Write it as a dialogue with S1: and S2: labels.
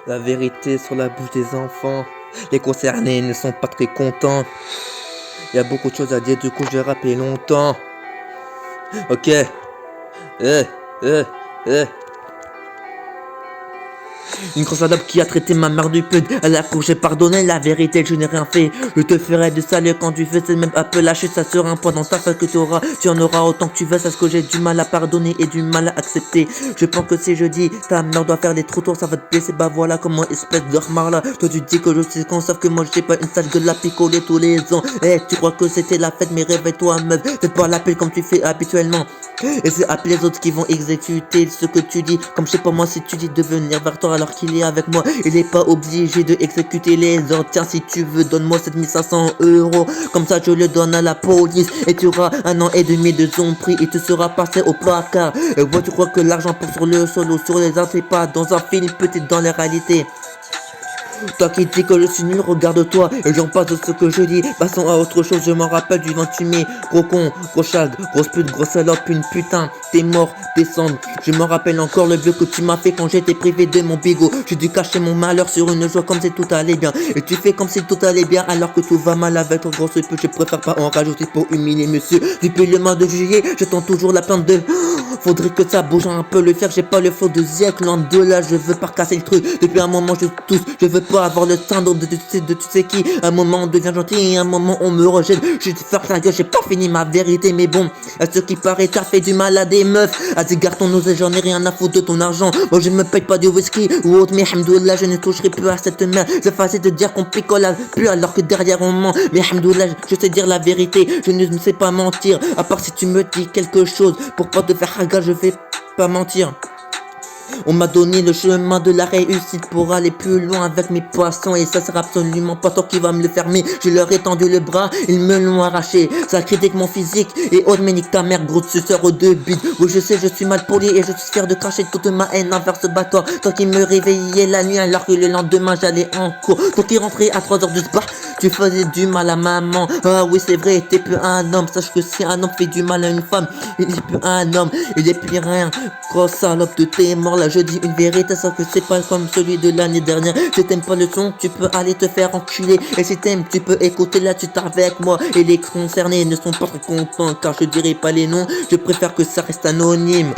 S1: La vérité sur la bouche des enfants. Les concernés ne sont pas très contents. Y a beaucoup de choses à dire, du coup je vais rapper longtemps. Ok. Eh, eh, eh. Une grosse salope qui a traité ma mère du pute. Elle a couché, pardonné, la vérité, je n'ai rien fait. Je te ferai du sale quand tu fais, c'est même un peu lâché. Ça sera un point dans ta face que tu auras. Tu en auras autant que tu veux, c'est ce que j'ai du mal à pardonner et du mal à accepter. Je pense que si je dis ta mère doit faire des trous tours, ça va te blesser. Bah voilà, comment espèce de remar là. Toi tu dis que je suis con, sauf que moi j'ai pas une sale gueule à picoler tous les ans. Eh, tu crois que c'était la fête, mais réveille-toi, meuf. Fais pas l'appel comme tu fais habituellement. Et c'est appeler les autres qui vont exécuter ce que tu dis. Comme je sais pas moi, si tu dis de venir vers toi alors qu'il est avec moi, il est pas obligé de exécuter les ordres. Tiens, si tu veux, donne-moi 7500 €. Comme ça, je le donne à la police. Et tu auras 1 an et demi de son prix. Et tu seras passé au placard. Et moi, tu crois que l'argent pour sur le sol ou sur les arbres, c'est pas dans un film, peut-être dans la réalité. Toi qui dis que je suis nul, regarde-toi et j'en passe de ce que je dis. Passons à autre chose, je m'en rappelle du 28 mai. Gros con, gros chag, grosse pute, grosse salope, une putain. T'es mort, descendre. Je me rappelle encore le vœu que tu m'as fait quand j'étais privé de mon bigot. J'ai dû cacher mon malheur sur une joie comme si tout allait bien. Et tu fais comme si tout allait bien alors que tout va mal avec ton grosse pute. Je préfère pas en rajouter pour humilier monsieur. Depuis le mois de juillet, j'attends toujours la plainte de... Faudrait que ça bouge un peu le fer, j'ai pas le flow de Ziek, loin de là, je veux pas casser le truc. Depuis un moment je tousse, je veux pas avoir le syndrome de tu sais qui. Un moment on devient gentil, un moment on me rejette. Je te faire la gueule, j'ai pas fini ma vérité, mais bon, à ce qui paraît t'as fait du mal à des meufs. À garde ton osé, j'en ai rien à foutre de ton argent. Moi je me paye pas du whisky ou autre, mais hamdoulah, je ne toucherai plus à cette merde. C'est facile de dire qu'on picole plus alors que derrière on ment. Mais hamdoulah, je sais dire la vérité, je ne sais pas mentir. À part si tu me dis quelque chose pour pas te faire haga, je vais pas mentir. On m'a donné le chemin de la réussite pour aller plus loin avec mes poissons. Et ça sera absolument pas toi qui va me le fermer. Je leur ai tendu le bras, ils me l'ont arraché. Ça critique mon physique et autre mais nique ta mère, gros suceur aux deux bites. Oui je sais je suis mal poli et je suis fier de cracher toute ma haine envers ce bâtard. Toi qui me réveillais la nuit alors que le lendemain j'allais en cours. Toi qui rentrais à 3h du soir, tu faisais du mal à maman. Ah oui c'est vrai, t'es plus un homme. Sache que si un homme fait du mal à une femme, il est plus un homme, il est plus rien. Grosse salope de tes morts là, je dis une vérité, sauf que c'est pas comme celui de l'année dernière. Si t'aimes pas le son, tu peux aller te faire enculer. Et si t'aimes, tu peux écouter là, tu t'as avec moi. Et les concernés ne sont pas très contents car je dirai pas les noms. Je préfère que ça reste anonyme.